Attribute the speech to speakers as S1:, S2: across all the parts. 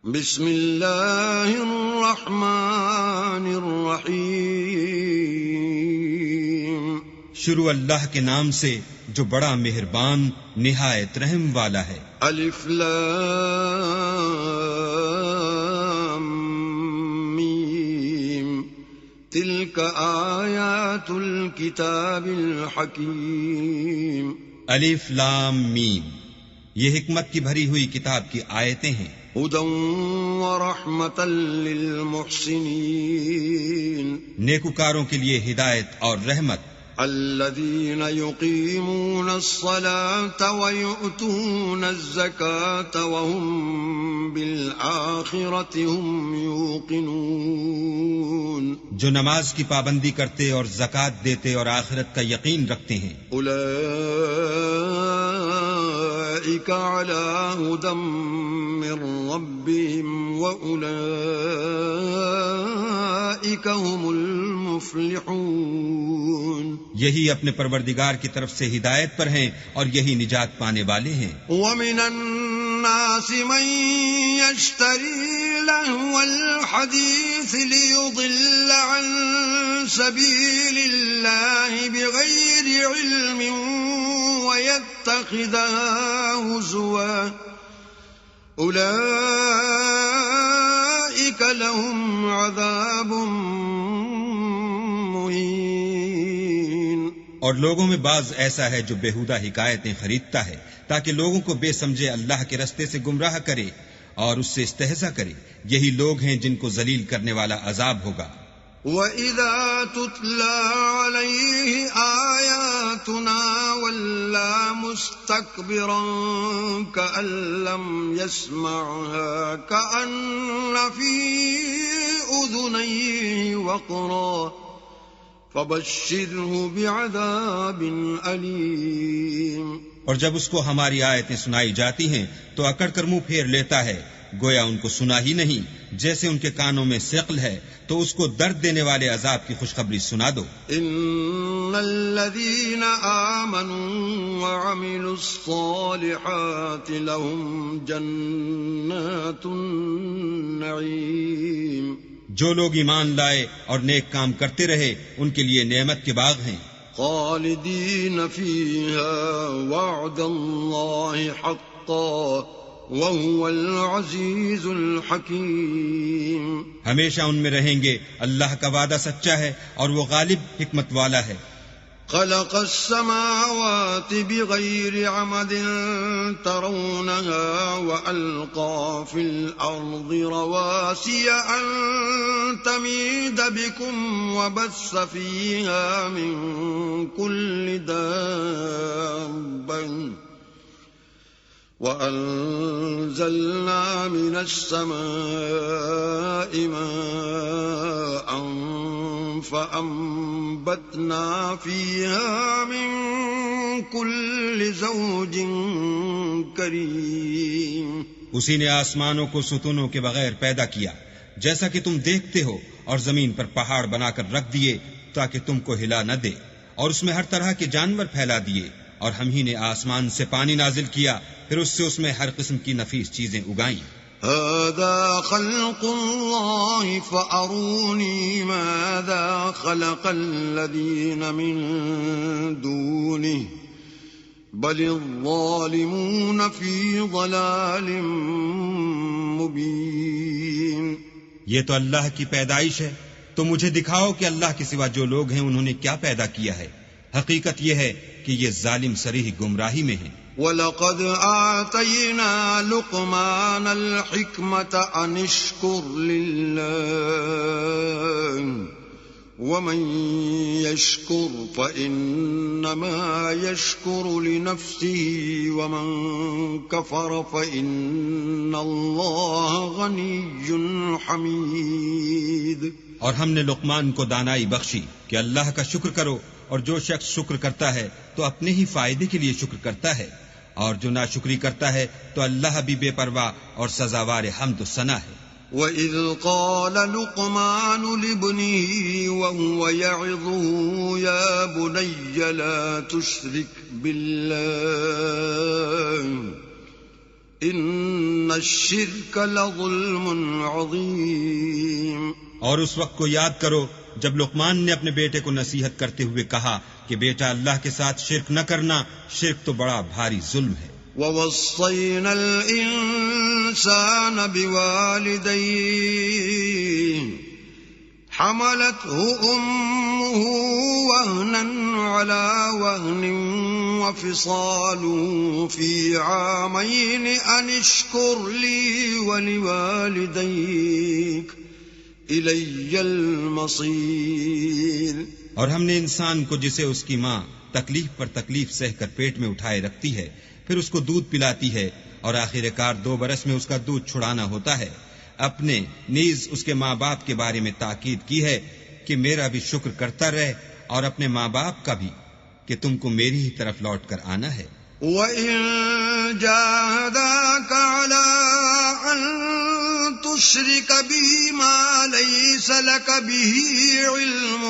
S1: بسم اللہ الرحمن الرحیم.
S2: شروع اللہ کے نام سے جو بڑا مہربان نہایت رحم والا ہے.
S1: الف لام میم تلک آیات الکتاب الحکیم.
S2: الف لام میم، یہ حکمت کی بھری ہوئی کتاب کی آیتیں ہیں.
S1: ہدی ورحمۃ للمحسنین،
S2: نیکوکاروں کے لیے ہدایت اور رحمت.
S1: الذین یقیمون الصلاة ویؤتون الزکاة وهم بالآخرة هم یوقنون،
S2: جو نماز کی پابندی کرتے اور زکوٰۃ دیتے اور آخرت کا یقین رکھتے ہیں.
S1: اولئک علی ھدی من ربهم واولئک هم المفلحون،
S2: یہی اپنے پروردگار کی طرف سے ہدایت پر ہیں اور یہی نجات پانے والے ہیں.
S1: ومن الناس من يشتري لهو الحديث ليضل عن سبيل الله بغير علم ويتخذها هزوا أولئك لهم عذاب مهين.
S2: اور لوگوں میں بعض ایسا ہے جو بیہودہ حکایتیں خریدتا ہے تاکہ لوگوں کو بے سمجھے اللہ کے رستے سے گمراہ کرے اور اس سے استہزاء کرے. یہی لوگ ہیں جن کو ذلیل کرنے والا عذاب ہوگا.
S1: وَإِذَا تُتْلَى عَلَيْهِ آيَاتُنَا وَلَّى مُسْتَكْبِرًا كَأَن لَّمْ يَسْمَعْهَا كَأَنَّ فِي أُذُنَيْهِ وَقْرًا فَبَشِّرْهُ بِعَذَابٍ أَلِيمٍ.
S2: اور جب اس کو ہماری آیتیں سنائی جاتی ہیں تو اکڑ کر منہ پھیر لیتا ہے گویا ان کو سنا ہی نہیں. جیسے ان کے کانوں میں ثقل ہے تو اس کو درد دینے والے عذاب کی خوشخبری سنا دو.
S1: ان الذين آمنوا وعملوا الصالحات لهم جنات النعيم،
S2: جو لوگ ایمان لائے اور نیک کام کرتے رہے ان کے لیے نعمت کے باغ ہیں.
S1: خالدین فیہا وعد اللہ حقا وهو العزیز الحکیم.
S2: ہمیشہ ان میں رہیں گے. اللہ کا وعدہ سچا ہے اور وہ غالب حکمت والا ہے.
S1: خلق السماوات بغیر عمد ترونها وألقى في الأرض رواسي أن تميد بكم وبث فيها من كل دابة وأنزلنا من السماء ماء فأنبتنا فيها من كل زوج كريم.
S2: اسی نے آسمانوں کو ستونوں کے بغیر پیدا کیا جیسا کہ تم دیکھتے ہو، اور زمین پر پہاڑ بنا کر رکھ دیے تاکہ تم کو ہلا نہ دے، اور اس میں ہر طرح کے جانور پھیلا دیے، اور ہم ہی نے آسمان سے پانی نازل کیا، پھر اس سے ہر قسم کی نفیس چیزیں اگائیں.
S1: هذا خلق اللہ فأرونی ماذا خلق الذین من دونہ بل الظالمون فی ضلال مبین.
S2: یہ تو اللہ کی پیدائش ہے، تو مجھے دکھاؤ کہ اللہ کے سوا جو لوگ ہیں انہوں نے کیا پیدا کیا ہے. حقیقت یہ ہے کہ یہ ظالم صریح گمراہی میں ہیں.
S1: وَلَقَدْ آتَيْنَا لُقْمَانَ الْحِكْمَةَ أَنِ اشْكُرْ لِلَّهِ وَمَنْ يَشْكُرْ فَإِنَّمَا يَشْكُرُ لِنَفْسِهِ وَمَنْ كَفَرَ فَإِنَّ اللَّهَ غَنِيٌّ حَمِيدٌ.
S2: اور ہم نے لقمان کو دانائی بخشی کہ اللہ کا شکر کرو، اور جو شخص شکر کرتا ہے تو اپنے ہی فائدے کے لیے شکر کرتا ہے، اور جو ناشکری کرتا ہے تو اللہ بھی بے پرواہ اور سزاوار حمد و ثنا ہے.
S1: وَإِذْ قَالَ لُقْمَانُ لِابْنِهِ وَهُوَ يَعِظُهُ يَا بُنَيَّ لَا تُشْرِكْ بِاللَّهِ إن الشرك لظلم عظيم.
S2: اور اس وقت کو یاد کرو جب لقمان نے اپنے بیٹے کو نصیحت کرتے ہوئے کہا کہ بیٹا اللہ کے ساتھ شرک نہ کرنا، شرک تو بڑا بھاری ظلم ہے.
S1: وَوَصَّيْنَا الْإِنسَانَ بِوَالِدَيْهِ حَمَلَتْهُ أُمُّهُ وَهْنًا عَلَى وَهْنٍ وَفِصَالُهُ فِي عَامَيْنِ أَنِ اشْكُرْ لِي وَلِوَالِدَيْكَ إِلَيَّ الْمَصِيرُ.
S2: اور ہم نے انسان کو جسے اس کی ماں تکلیف پر تکلیف سہ کر پیٹ میں اٹھائے رکھتی ہے، پھر اس کو دودھ پلاتی ہے، اور آخر کار 2 برس میں اس کا دودھ چھڑانا ہوتا ہے. اپنے نیز اس کے ماں باپ کے بارے میں تاکید کی ہے کہ میرا بھی شکر کرتا رہ، اور اپنے ماں باپ کا بھی کہ تم کو میری ہی طرف لوٹ کر آنا ہے.
S1: وَإِن جَاهَدَاكَ عَلَىٰ أَن تُشْرِكَ بِي مَا لَيْسَ لَكَ بِهِ عِلْمٌ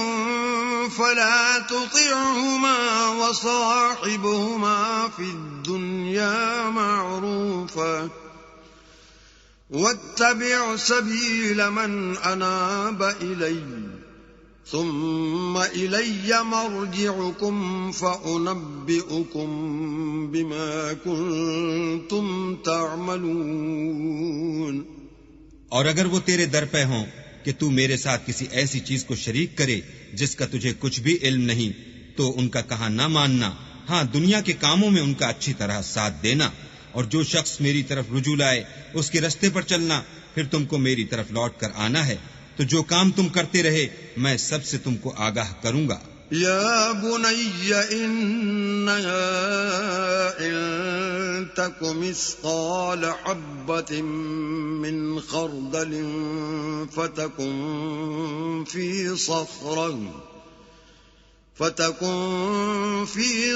S1: فَلَا تُطِعْهُمَا وَصَاحِبْهُمَا فِي الدُّنْيَا مَعْرُوفًا وَاتَّبِعْ سَبِيلَ مَنْ أَنَابَ إِلَيَّ ثُمَّ إِلَيَّ مَرْجِعُكُمْ فَأُنَبِّئُكُمْ بِمَا كُنْتُمْ تَعْمَلُونَ.
S2: اور اگر وہ تیرے در پہ ہوں کہ تو میرے ساتھ کسی ایسی چیز کو شریک کرے جس کا تجھے کچھ بھی علم نہیں، تو ان کا کہا نہ ماننا. ہاں، دنیا کے کاموں میں ان کا اچھی طرح ساتھ دینا، اور جو شخص میری طرف رجوع لائے اس کے رستے پر چلنا، پھر تم کو میری طرف لوٹ کر آنا ہے. تو جو کام تم کرتے رہے میں سب سے تم کو آگاہ کروں گا.
S1: یا بنی انہا ان تک مثقال حبۃ من خردل فتکن فی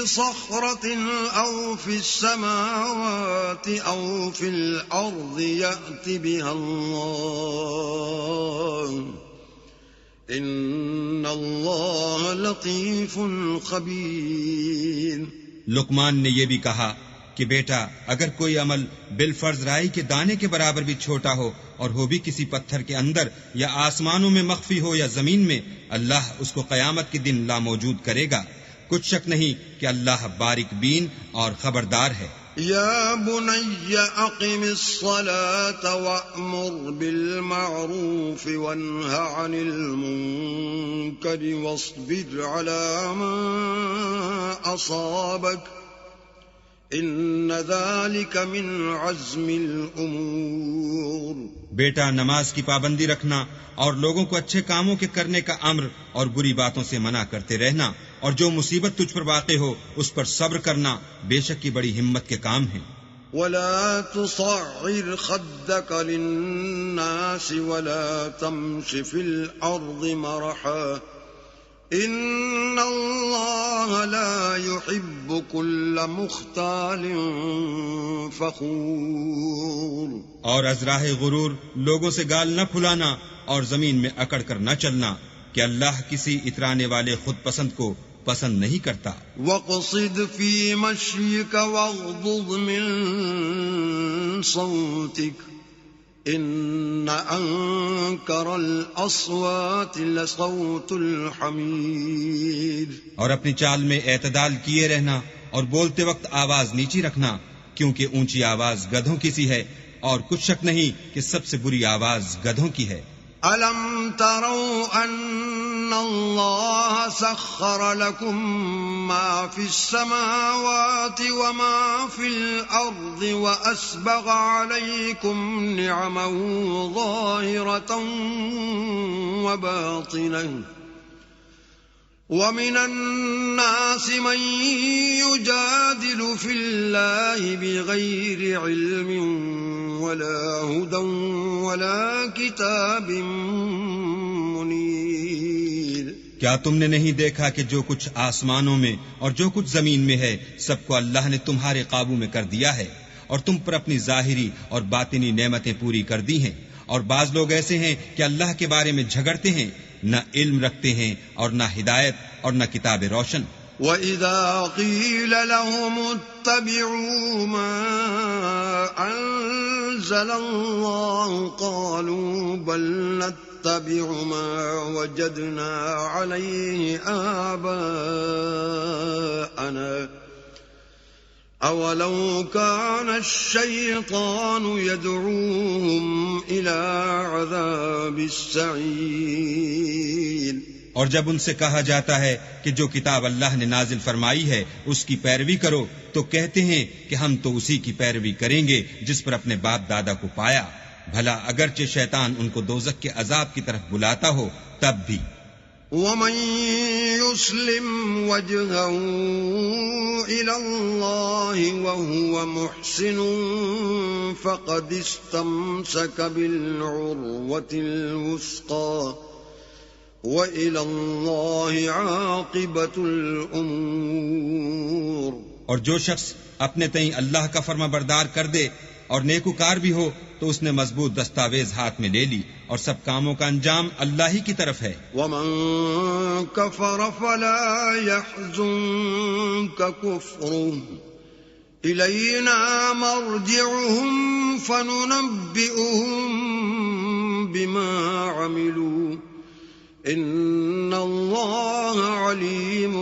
S1: صخرة أو في السماوات أو في الأرض يأت بها الله إن الله لطيف خبير.
S2: لقمان نے یہ بھی کہا کہ بیٹا اگر کوئی عمل بالفرض رائی کے دانے کے برابر بھی چھوٹا ہو اور ہو بھی کسی پتھر کے اندر یا آسمانوں میں مخفی ہو یا زمین میں، اللہ اس کو قیامت کے دن لاموجود کرے گا. کچھ شک نہیں کہ اللہ باریک بین اور خبردار ہے.
S1: یا بنی اقم الصلاة وأمر بالمعروف وانہ عن المنکر واصبر على ما اصابک ان ذلك من عزم الامور.
S2: بیٹا نماز کی پابندی رکھنا اور لوگوں کو اچھے کاموں کے کرنے کا امر اور بری باتوں سے منع کرتے رہنا، اور جو مصیبت تجھ پر واقع ہو اس پر صبر کرنا بے شک کی بڑی ہمت کے کام ہیں.
S1: ولا تصعر خدك للناس ولا تمش في الأرض مرحا ان اللہ لا يحب كل مختال فخور.
S2: اور از راہ غرور لوگوں سے گال نہ پھلانا اور زمین میں اکڑ کر نہ چلنا کہ اللہ کسی اترانے والے خود پسند کو پسند نہیں کرتا.
S1: وَاقْصِدْ فِي مَشْيِكَ وَاغْضُضْ مِن صَوْتِكَ إِنَّ أَنكَرَ الْأَصْوَاتِ لَصَوْتُ الْحَمِيرِ.
S2: اور اپنی چال میں اعتدال کیے رہنا اور بولتے وقت آواز نیچی رکھنا، کیونکہ اونچی آواز گدھوں کی سی ہے، اور کچھ شک نہیں کہ سب سے بری آواز گدھوں کی ہے.
S1: أَلَمْ تَرَوْا أَنَّ اللَّهَ سَخَّرَ لَكُم مَّا فِي السَّمَاوَاتِ وَمَا فِي الْأَرْضِ وَأَسْبَغَ عَلَيْكُمْ نِعَمَهُ ظَاهِرَةً وَبَاطِنَةً وَمِنَ النَّاسِ مَن يُجَادِلُ فِي اللَّهِ بِغَيْرِ عِلْمٍ وَلَا هُدًى وَلَا كِتَابٍ مُنِيرٍ.
S2: کیا تم نے نہیں دیکھا کہ جو کچھ آسمانوں میں اور جو کچھ زمین میں ہے سب کو اللہ نے تمہارے قابو میں کر دیا ہے، اور تم پر اپنی ظاہری اور باطنی نعمتیں پوری کر دی ہیں. اور بعض لوگ ایسے ہیں کہ اللہ کے بارے میں جھگڑتے ہیں، نہ علم رکھتے ہیں اور نہ ہدایت اور نہ کتاب روشن.
S1: وَإِذَا قِيلَ لَهُمُ اتبعوا ما أنزل الله قالوا بل نتبع ما وجدنا عليه آباءنا أولو كان الشيطان يدعوهم إلى عذاب السعير.
S2: اور جب ان سے کہا جاتا ہے کہ جو کتاب اللہ نے نازل فرمائی ہے اس کی پیروی کرو تو کہتے ہیں کہ ہم تو اسی کی پیروی کریں گے جس پر اپنے باپ دادا کو پایا. بھلا اگرچہ شیطان ان کو دوزخ کے عذاب کی طرف بلاتا ہو تب بھی.
S1: ومن يسلم وجهه إلى الله وهو محسن فقد استمسك بالعروة الوثقى وإلى الله عاقبة الأمور.
S2: اور جو شخص اپنے تئیں اللہ کا فرما بردار کر دے اور نیکوکار بھی ہو تو اس نے مضبوط دستاویز ہاتھ میں لے لی اور سب کاموں کا انجام اللہ ہی کی طرف ہے.
S1: ومن كفر فلا يحزنك كفره إلينا مرجعهم فننبئهم بما عملوا إن الله عليم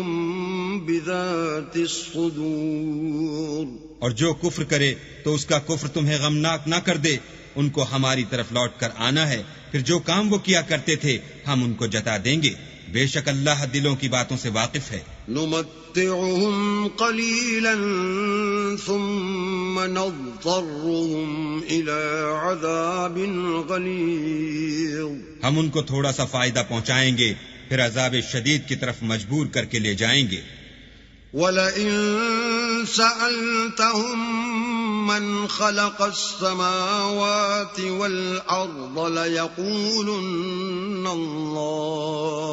S1: بذات الصدور.
S2: اور جو کفر کرے تو اس کا کفر تمہیں غمناک نہ کر دے. ان کو ہماری طرف لوٹ کر آنا ہے پھر جو کام وہ کیا کرتے تھے ہم ان کو جتا دیں گے. بے شک اللہ دلوں کی باتوں سے واقف ہے.
S1: نمتعهم قليلا ثم نضطرهم إلى عذاب غليظ.
S2: ہم ان کو تھوڑا سا فائدہ پہنچائیں گے پھر عذاب شدید کی طرف مجبور کر کے لے جائیں گے.
S1: وَلَئِن سَأَلْتَهُم مَّنْ خَلَقَ السَّمَاوَاتِ وَالْأَرْضَ لَيَقُولُنَّ اللَّهُ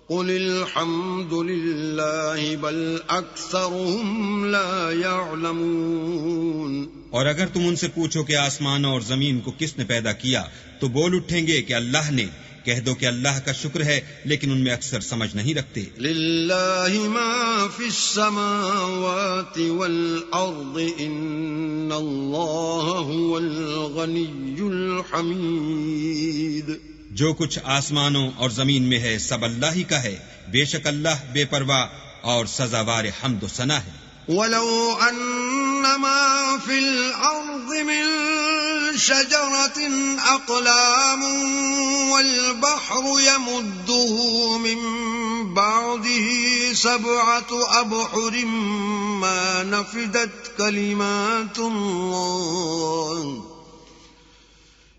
S1: قُلِ الْحَمْدُ لِلَّهِ بَلْ أَكْثَرُهُمْ لَا يَعْلَمُونَ.
S2: اور اگر تم ان سے پوچھو کہ آسمانوں اور زمین کو کس نے پیدا کیا تو بول اٹھیں گے کہ اللہ نے. کہہ دو کہ اللہ کا شکر ہے لیکن ان میں اکثر سمجھ نہیں رکھتے.
S1: للہ ما فی السماوات والارض ان اللہ هو الغنی الحمید.
S2: جو کچھ آسمانوں اور زمین میں ہے سب اللہ ہی کا ہے. بے شک اللہ بے پرواہ اور سزاوار حمد و ثنا ہے.
S1: ولو ان ما فی الارض من شجرة اقلام والبحر يمده من بعده 7 أبحر ما نفدت كلمات الله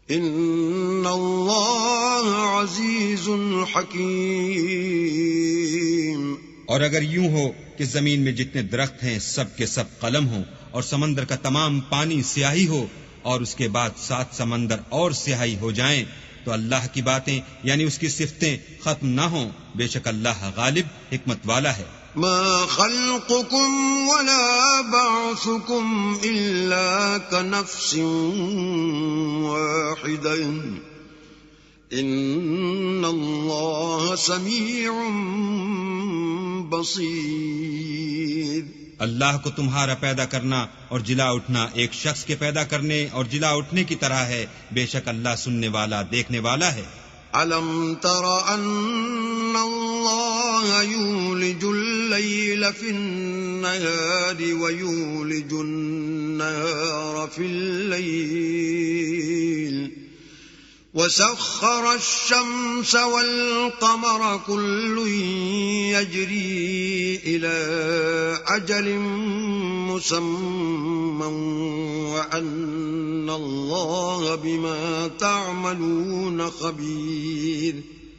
S1: إن الله عزيز حكيم.
S2: اور اگر یوں ہو کہ زمین میں جتنے درخت ہیں سب کے سب قلم ہوں اور سمندر کا تمام پانی سیاہی ہو اور اس کے بعد 7 سمندر اور سیاہی ہو جائیں تو اللہ کی باتیں یعنی اس کی صفتیں ختم نہ ہوں. بے شک اللہ غالب حکمت والا ہے.
S1: ما خلقكم ولا بعثكم إلا كنفس واحدة إن الله سميع بصير.
S2: اللہ کو تمہارا پیدا کرنا اور جلا اٹھنا ایک شخص کے پیدا کرنے اور جلا اٹھنے کی طرح ہے. بے شک اللہ سننے والا دیکھنے والا ہے.
S1: أَلَمْ تَرَ أَنَّ اللَّهَ يُولِجُ اللَّيْلَ فِي النَّهَارِ وَيُولِجُ النَّهَارَ فِي اللَّيْلِ وَسَخَّرَ الشَّمْسَ وَالْقَمَرَ كُلٌّ يَجْرِي إِلَى أَجَلٍ مُّسَمًّى وَأَنَّ اللَّهَ بِمَا تَعْمَلُونَ خَبِيرٌ.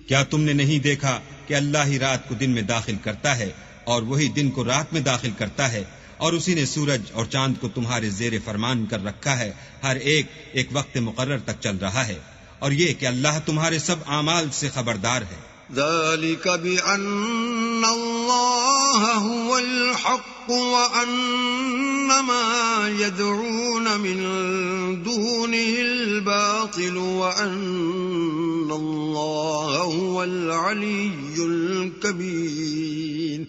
S2: کیا تم نے نہیں دیکھا کہ اللہ ہی رات کو دن میں داخل کرتا ہے اور وہی دن کو رات میں داخل کرتا ہے اور اسی نے سورج اور چاند کو تمہارے زیر فرمان کر رکھا ہے. ہر ایک وقت مقرر تک چل رہا ہے. اور یہ کہ اللہ تمہارے سب اعمال سے خبردار ہے.
S1: ذلك بأن الله هو الحق وأن ما يدعون من دونه الباطل وأن الله هو العلي الكبير.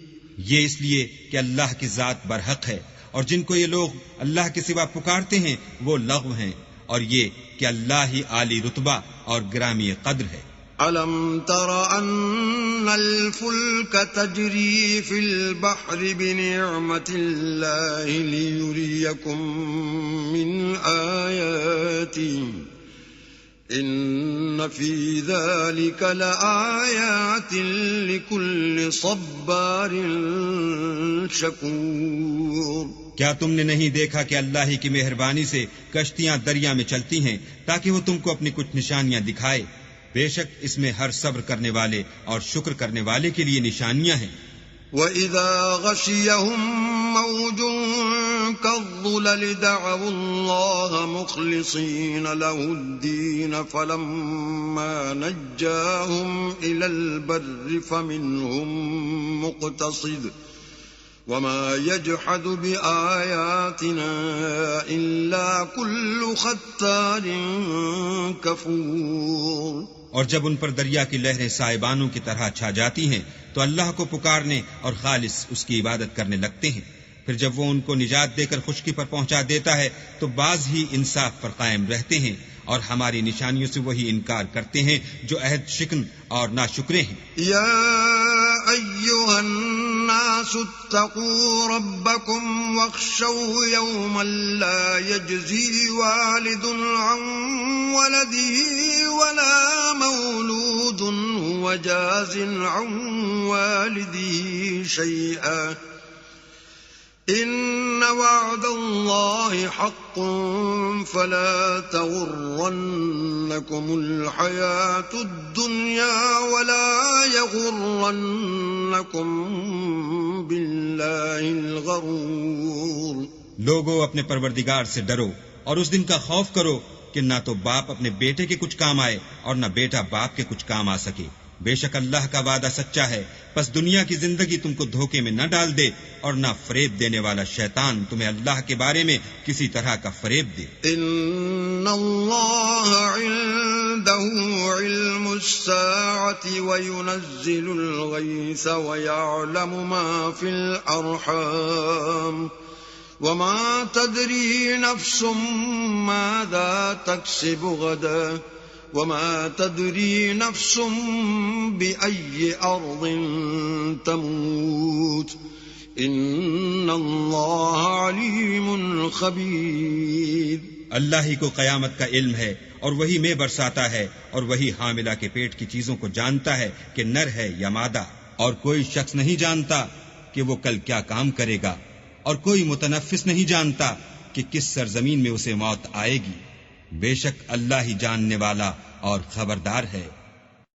S2: یہ اس لیے کہ اللہ کی ذات برحق ہے، اور جن کو یہ لوگ اللہ کے سوا پکارتے ہیں وہ لغو ہیں، اور یہ کہ اللہ ہی عالی رتبہ اور گرامی قدر ہے۔
S1: أَلَمْ تَرَ أَنَّ الْفُلْكَ تَجْرِي فِي الْبَحْرِ بِنِعْمَةِ اللَّهِ لِيُرِيَكُم مِّنْ آيَاتِهِ إِنَّ فِي ذَلِكَ لَآيَاتٍ لِكُلِّ صَبَّارٍ شَكُورٍ۔
S2: کیا تم نے نہیں دیکھا کہ اللہ ہی کی مہربانی سے کشتیاں دریا میں چلتی ہیں تاکہ وہ تم کو اپنی کچھ نشانیاں دکھائے؟ بے شک اس میں ہر صبر کرنے والے اور شکر کرنے والے کے لیے نشانیاں ہیں۔
S1: وَإِذَا غَشِيَهُم مَّوْجٌ كَالظُّلَلِ دَعَوُا اللَّهَ مُخْلِصِينَ لَهُ الدِّينَ فَلَمَّا نَجَّاهُمْ إِلَى الْبَرِّ فَمِنْهُم مُّقْتَصِدٌ وَمَا يَجْحَدُ بِآيَاتِنَا إِلَّا كُلُّ خَتَّارٍ كَفُورٍ۔
S2: اور جب ان پر دریا کی لہریں سائبانوں کی طرح چھا جاتی ہیں تو اللہ کو پکارنے اور خالص اس کی عبادت کرنے لگتے ہیں، پھر جب وہ ان کو نجات دے کر خشکی پر پہنچا دیتا ہے تو بعض ہی انصاف پر قائم رہتے ہیں، اور ہماری نشانیوں سے وہی انکار کرتے ہیں جو عہد شکن اور ناشکرے ہیں۔
S1: یا ایھا الناس اتقوا ربکم واخشوا یوما لا یجزی والد عن ولده ولا مولود هو جاز عن والده شیئا إن وعد الله حق فلا تغرنكم الحياة الدنيا ولا يغرنكم بالله الغرور۔
S2: لوگو اپنے پروردگار سے ڈرو اور اس دن کا خوف کرو کہ نہ تو باپ اپنے بیٹے کے کچھ کام آئے اور نہ بیٹا باپ کے کچھ کام آ سکے۔ بے شک اللہ کا وعدہ سچا ہے، پس دنیا کی زندگی تم کو دھوکے میں نہ ڈال دے اور نہ فریب دینے والا شیطان تمہیں اللہ کے بارے میں کسی طرح کا فریب دے۔
S1: ان اللہ عنده علم الساعة وينزل الغيث ويعلم ما في الارحام وما تدري نفس ماذا تكسب غدا وما تدري نفس بأي أرض تموت إن الله عليم خبير۔
S2: اللہ ہی کو قیامت کا علم ہے اور وہی میں برساتا ہے، اور وہی حاملہ کے پیٹ کی چیزوں کو جانتا ہے کہ نر ہے یا مادہ، اور کوئی شخص نہیں جانتا کہ وہ کل کیا کام کرے گا، اور کوئی متنفس نہیں جانتا کہ کس سرزمین میں اسے موت آئے گی۔ بے شک اللہ ہی جاننے والا اور خبردار ہے۔